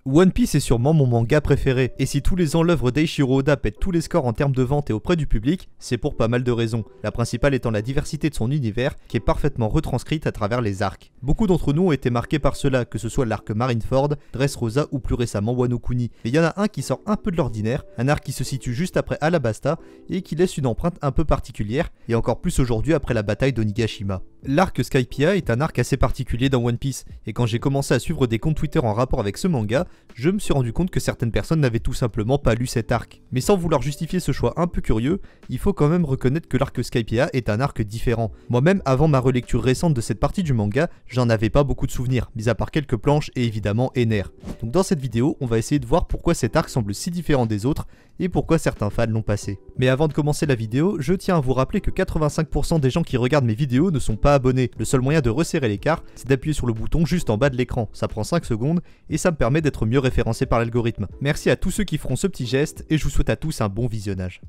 One Piece est sûrement mon manga préféré, et si tous les ans l'œuvre d'Eiichiro Oda pète tous les scores en termes de vente et auprès du public, c'est pour pas mal de raisons, la principale étant la diversité de son univers qui est parfaitement retranscrite à travers les arcs. Beaucoup d'entre nous ont été marqués par cela, que ce soit l'arc Marineford, Dressrosa ou plus récemment Wano Kuni, mais il y en a un qui sort un peu de l'ordinaire, un arc qui se situe juste après Alabasta et qui laisse une empreinte un peu particulière, et encore plus aujourd'hui après la bataille d'Onigashima. L'arc Skypiea est un arc assez particulier dans One Piece, et quand j'ai commencé à suivre des comptes Twitter en rapport avec ce manga, je me suis rendu compte que certaines personnes n'avaient tout simplement pas lu cet arc. Mais sans vouloir justifier ce choix un peu curieux, il faut quand même reconnaître que l'arc Skypiea est un arc différent. Moi-même, avant ma relecture récente de cette partie du manga, j'en avais pas beaucoup de souvenirs, mis à part quelques planches et évidemment Ener. Donc dans cette vidéo, on va essayer de voir pourquoi cet arc semble si différent des autres, et pourquoi certains fans l'ont passé. Mais avant de commencer la vidéo, je tiens à vous rappeler que 85% des gens qui regardent mes vidéos ne sont pas abonnés. Le seul moyen de resserrer l'écart, c'est d'appuyer sur le bouton juste en bas de l'écran. Ça prend 5 secondes et ça me permet d'être mieux référencé par l'algorithme. Merci à tous ceux qui feront ce petit geste et je vous souhaite à tous un bon visionnage.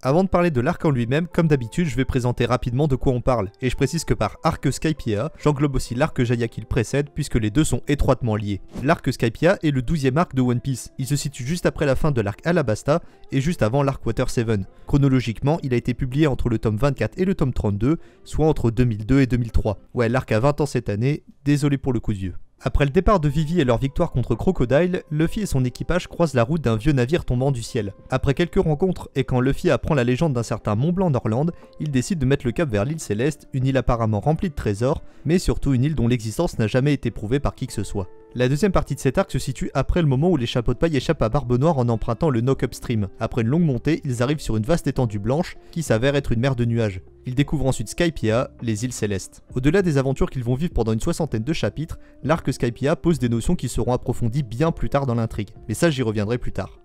Avant de parler de l'arc en lui-même, comme d'habitude, je vais présenter rapidement de quoi on parle, et je précise que par arc Skypiea, j'englobe aussi l'arc Jaya qui le précède, puisque les deux sont étroitement liés. L'arc Skypiea est le 12e arc de One Piece, il se situe juste après la fin de l'arc Alabasta, et juste avant l'arc Water 7. Chronologiquement, il a été publié entre le tome 24 et le tome 32, soit entre 2002 et 2003. Ouais, l'arc a 20 ans cette année, désolé pour le coup de vieux. Après le départ de Vivi et leur victoire contre Crocodile, Luffy et son équipage croisent la route d'un vieux navire tombant du ciel. Après quelques rencontres et quand Luffy apprend la légende d'un certain Mont Blanc Norland, il décide de mettre le cap vers l'île Céleste, une île apparemment remplie de trésors, mais surtout une île dont l'existence n'a jamais été prouvée par qui que ce soit. La deuxième partie de cet arc se situe après le moment où les chapeaux de paille échappent à Barbe Noire en empruntant le Knock Upstream. Après une longue montée, ils arrivent sur une vaste étendue blanche qui s'avère être une mer de nuages. Ils découvrent ensuite Skypiea, les îles célestes. Au-delà des aventures qu'ils vont vivre pendant une soixantaine de chapitres, l'arc Skypiea pose des notions qui seront approfondies bien plus tard dans l'intrigue. Mais ça, j'y reviendrai plus tard.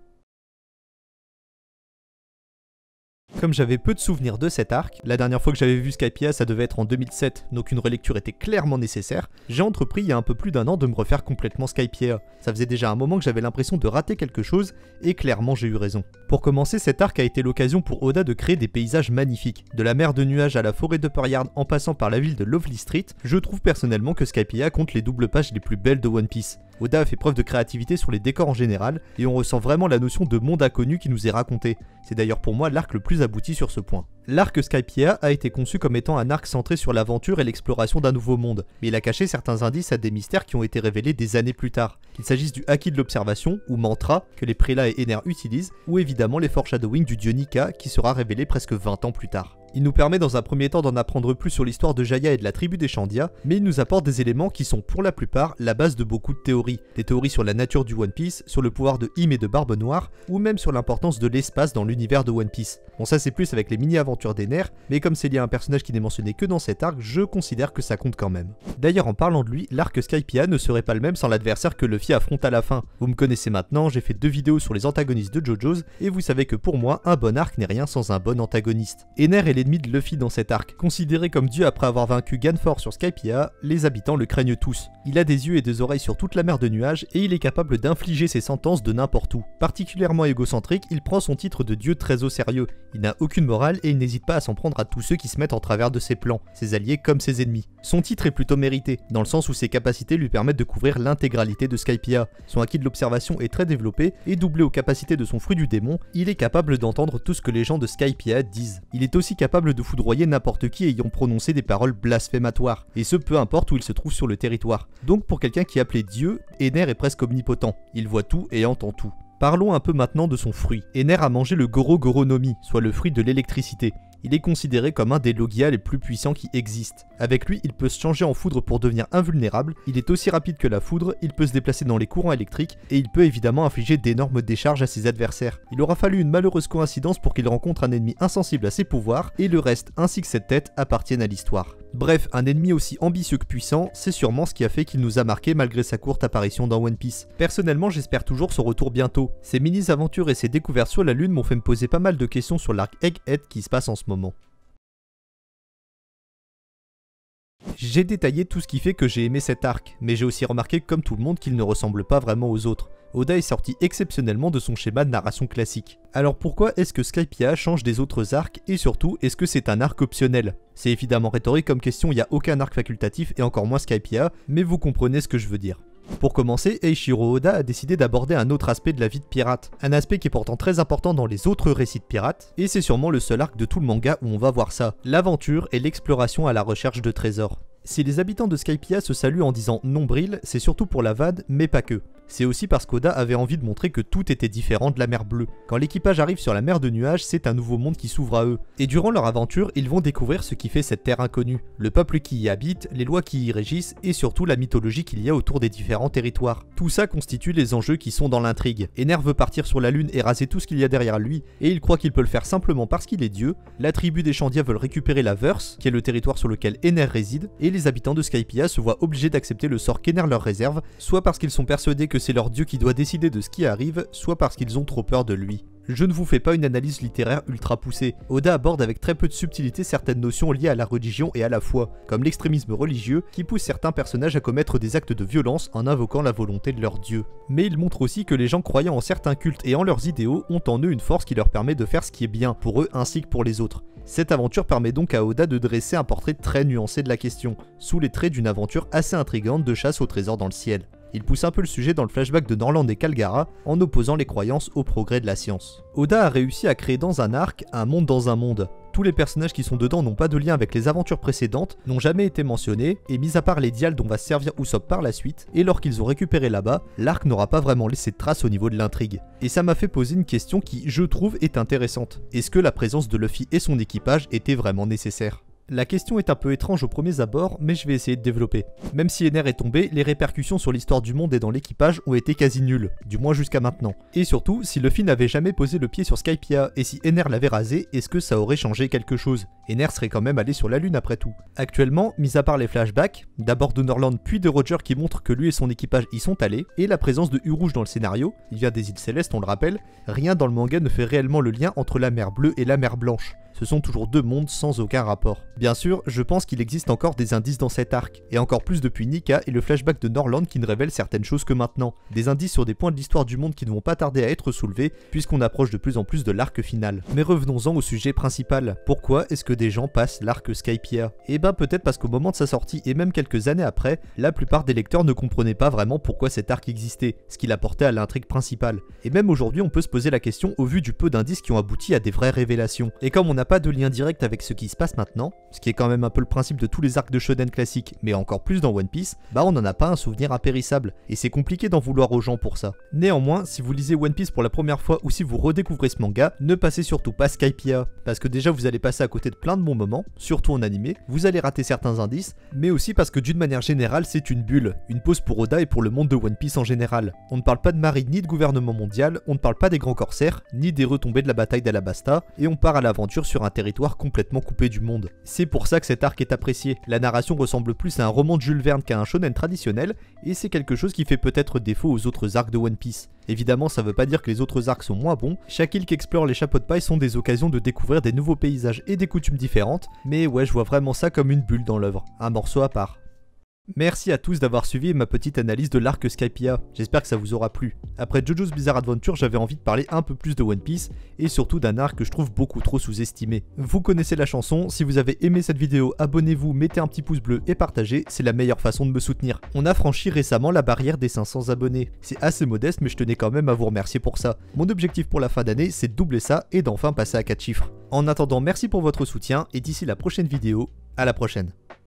Comme j'avais peu de souvenirs de cet arc, la dernière fois que j'avais vu Skypiea ça devait être en 2007, donc une relecture était clairement nécessaire, j'ai entrepris il y a un peu plus d'un an de me refaire complètement Skypiea. Ça faisait déjà un moment que j'avais l'impression de rater quelque chose, et clairement j'ai eu raison. Pour commencer, cet arc a été l'occasion pour Oda de créer des paysages magnifiques. De la mer de nuages à la forêt d'Upper Yard en passant par la ville de Lovely Street, je trouve personnellement que Skypiea compte les doubles pages les plus belles de One Piece. Oda a fait preuve de créativité sur les décors en général, et on ressent vraiment la notion de monde inconnu qui nous est raconté. C'est d'ailleurs pour moi l'arc le plus abouti sur ce point. L'arc Skypiea a été conçu comme étant un arc centré sur l'aventure et l'exploration d'un nouveau monde, mais il a caché certains indices à des mystères qui ont été révélés des années plus tard, qu'il s'agisse du Haki de l'observation, ou mantra, que les prélats et Ener utilisent, ou évidemment les foreshadowing du dieu Nika, qui sera révélé presque 20 ans plus tard. Il nous permet dans un premier temps d'en apprendre plus sur l'histoire de Jaya et de la tribu des Chandia, mais il nous apporte des éléments qui sont pour la plupart la base de beaucoup de théories. Des théories sur la nature du One Piece, sur le pouvoir de Hime et de Barbe Noire, ou même sur l'importance de l'espace dans l'univers de One Piece. Bon, ça c'est plus avec les mini-aventures d'Ener, mais comme c'est lié à un personnage qui n'est mentionné que dans cet arc, je considère que ça compte quand même. D'ailleurs, en parlant de lui, l'arc Skypiea ne serait pas le même sans l'adversaire que Luffy affronte à la fin. Vous me connaissez maintenant, j'ai fait 2 vidéos sur les antagonistes de JoJo's, et vous savez que pour moi, un bon arc n'est rien sans un bon antagoniste. Ener est l'ennemi de Luffy dans cet arc. Considéré comme dieu après avoir vaincu Ganfor sur Skypiea, les habitants le craignent tous. Il a des yeux et des oreilles sur toute la mer de nuages, et il est capable d'infliger ses sentences de n'importe où. Particulièrement égocentrique, il prend son titre de dieu très au sérieux. Il n'a aucune morale et il n'hésite pas à s'en prendre à tous ceux qui se mettent en travers de ses plans, ses alliés comme ses ennemis. Son titre est plutôt mérité, dans le sens où ses capacités lui permettent de couvrir l'intégralité de Skypiea. Son acquis de l'observation est très développé, et doublé aux capacités de son fruit du démon, il est capable d'entendre tout ce que les gens de Skypiea disent. Il est aussi capable de foudroyer n'importe qui ayant prononcé des paroles blasphématoires, et ce peu importe où il se trouve sur le territoire. Donc pour quelqu'un qui est appelé Dieu, Ener est presque omnipotent, il voit tout et entend tout. Parlons un peu maintenant de son fruit. Ener a mangé le Goro Goro no Mi, soit le fruit de l'électricité. Il est considéré comme un des Logia les plus puissants qui existent. Avec lui, il peut se changer en foudre pour devenir invulnérable, il est aussi rapide que la foudre, il peut se déplacer dans les courants électriques, et il peut évidemment infliger d'énormes décharges à ses adversaires. Il aura fallu une malheureuse coïncidence pour qu'il rencontre un ennemi insensible à ses pouvoirs, et le reste ainsi que cette tête appartiennent à l'histoire. Bref, un ennemi aussi ambitieux que puissant, c'est sûrement ce qui a fait qu'il nous a marqué malgré sa courte apparition dans One Piece. Personnellement, j'espère toujours son retour bientôt. Ses mini-aventures et ses découvertes sur la Lune m'ont fait me poser pas mal de questions sur l'arc Egghead qui se passe en ce moment. J'ai détaillé tout ce qui fait que j'ai aimé cet arc, mais j'ai aussi remarqué comme tout le monde qu'il ne ressemble pas vraiment aux autres. Oda est sorti exceptionnellement de son schéma de narration classique. Alors pourquoi est-ce que Skypiea change des autres arcs et surtout est-ce que c'est un arc optionnel? C'est évidemment rhétorique comme question, il n'y a aucun arc facultatif et encore moins Skypiea, mais vous comprenez ce que je veux dire. Pour commencer, Eiichiro Oda a décidé d'aborder un autre aspect de la vie de pirate, un aspect qui est pourtant très important dans les autres récits de pirates, et c'est sûrement le seul arc de tout le manga où on va voir ça, l'aventure et l'exploration à la recherche de trésors. Si les habitants de Skypiea se saluent en disant nombril, c'est surtout pour la vanne, mais pas que. C'est aussi parce qu'Oda avait envie de montrer que tout était différent de la mer Bleue. Quand l'équipage arrive sur la mer de nuages, c'est un nouveau monde qui s'ouvre à eux. Et durant leur aventure, ils vont découvrir ce qui fait cette terre inconnue, le peuple qui y habite, les lois qui y régissent et surtout la mythologie qu'il y a autour des différents territoires. Tout ça constitue les enjeux qui sont dans l'intrigue. Ener veut partir sur la lune et raser tout ce qu'il y a derrière lui, et il croit qu'il peut le faire simplement parce qu'il est dieu. La tribu des Chandia veulent récupérer la Verse, qui est le territoire sur lequel Ener réside, et les habitants de Skypiea se voient obligés d'accepter le sort qu'Ener leur réserve, soit parce qu'ils sont persuadés que c'est leur dieu qui doit décider de ce qui arrive, soit parce qu'ils ont trop peur de lui. Je ne vous fais pas une analyse littéraire ultra poussée. Oda aborde avec très peu de subtilité certaines notions liées à la religion et à la foi, comme l'extrémisme religieux qui pousse certains personnages à commettre des actes de violence en invoquant la volonté de leur dieu. Mais il montre aussi que les gens croyant en certains cultes et en leurs idéaux ont en eux une force qui leur permet de faire ce qui est bien, pour eux ainsi que pour les autres. Cette aventure permet donc à Oda de dresser un portrait très nuancé de la question, sous les traits d'une aventure assez intrigante de chasse au trésor dans le ciel. Il pousse un peu le sujet dans le flashback de Norland et Calgara en opposant les croyances au progrès de la science. Oda a réussi à créer dans un arc un monde dans un monde. Tous les personnages qui sont dedans n'ont pas de lien avec les aventures précédentes, n'ont jamais été mentionnés, et mis à part les dials dont va se servir Usopp par la suite, et lors qu'ils ont récupéré là-bas, l'arc n'aura pas vraiment laissé de traces au niveau de l'intrigue. Et ça m'a fait poser une question qui, je trouve, est intéressante. Est-ce que la présence de Luffy et son équipage était vraiment nécessaire ? La question est un peu étrange aux premiers abords, mais je vais essayer de développer. Même si Ener est tombé, les répercussions sur l'histoire du monde et dans l'équipage ont été quasi nulles, du moins jusqu'à maintenant. Et surtout, si Luffy n'avait jamais posé le pied sur Skypiea et si Ener l'avait rasé, est-ce que ça aurait changé quelque chose? Ener serait quand même allé sur la lune après tout. Actuellement, mis à part les flashbacks, d'abord de Norland puis de Roger qui montrent que lui et son équipage y sont allés, et la présence de U-Rouge dans le scénario, il vient des îles Célestes on le rappelle, rien dans le manga ne fait réellement le lien entre la mer Bleue et la mer Blanche. Ce sont toujours deux mondes sans aucun rapport. Bien sûr, je pense qu'il existe encore des indices dans cet arc, et encore plus depuis Nika et le flashback de Norland qui ne révèlent certaines choses que maintenant. Des indices sur des points de l'histoire du monde qui ne vont pas tarder à être soulevés, puisqu'on approche de plus en plus de l'arc final. Mais revenons-en au sujet principal. Pourquoi est-ce que des gens passent l'arc Skypiea? Eh ben peut-être parce qu'au moment de sa sortie, et même quelques années après, la plupart des lecteurs ne comprenaient pas vraiment pourquoi cet arc existait, ce qu'il apportait à l'intrigue principale. Et même aujourd'hui, on peut se poser la question au vu du peu d'indices qui ont abouti à des vraies révélations. Et comme on n'a pas de lien direct avec ce qui se passe maintenant, ce qui est quand même un peu le principe de tous les arcs de shonen classiques, mais encore plus dans One Piece, bah on n'en a pas un souvenir impérissable, et c'est compliqué d'en vouloir aux gens pour ça. Néanmoins, si vous lisez One Piece pour la première fois ou si vous redécouvrez ce manga, ne passez surtout pas Skypiea, parce que déjà vous allez passer à côté de plein de bons moments, surtout en animé, vous allez rater certains indices, mais aussi parce que d'une manière générale c'est une bulle, une pause pour Oda et pour le monde de One Piece en général. On ne parle pas de marine ni de gouvernement mondial, on ne parle pas des grands corsaires, ni des retombées de la bataille d'Alabasta, et on part à l'aventure sur un territoire complètement coupé du monde. C'est pour ça que cet arc est apprécié. La narration ressemble plus à un roman de Jules Verne qu'à un shonen traditionnel, et c'est quelque chose qui fait peut-être défaut aux autres arcs de One Piece. Évidemment, ça veut pas dire que les autres arcs sont moins bons, chaque île qu'explore les chapeaux de paille sont des occasions de découvrir des nouveaux paysages et des coutumes différentes, mais ouais, je vois vraiment ça comme une bulle dans l'œuvre, un morceau à part. Merci à tous d'avoir suivi ma petite analyse de l'arc Skypiea, j'espère que ça vous aura plu. Après JoJo's Bizarre Adventure, j'avais envie de parler un peu plus de One Piece, et surtout d'un arc que je trouve beaucoup trop sous-estimé. Vous connaissez la chanson, si vous avez aimé cette vidéo, abonnez-vous, mettez un petit pouce bleu et partagez, c'est la meilleure façon de me soutenir. On a franchi récemment la barrière des 500 abonnés. C'est assez modeste, mais je tenais quand même à vous remercier pour ça. Mon objectif pour la fin d'année, c'est de doubler ça et d'enfin passer à 4 chiffres. En attendant, merci pour votre soutien, et d'ici la prochaine vidéo, à la prochaine.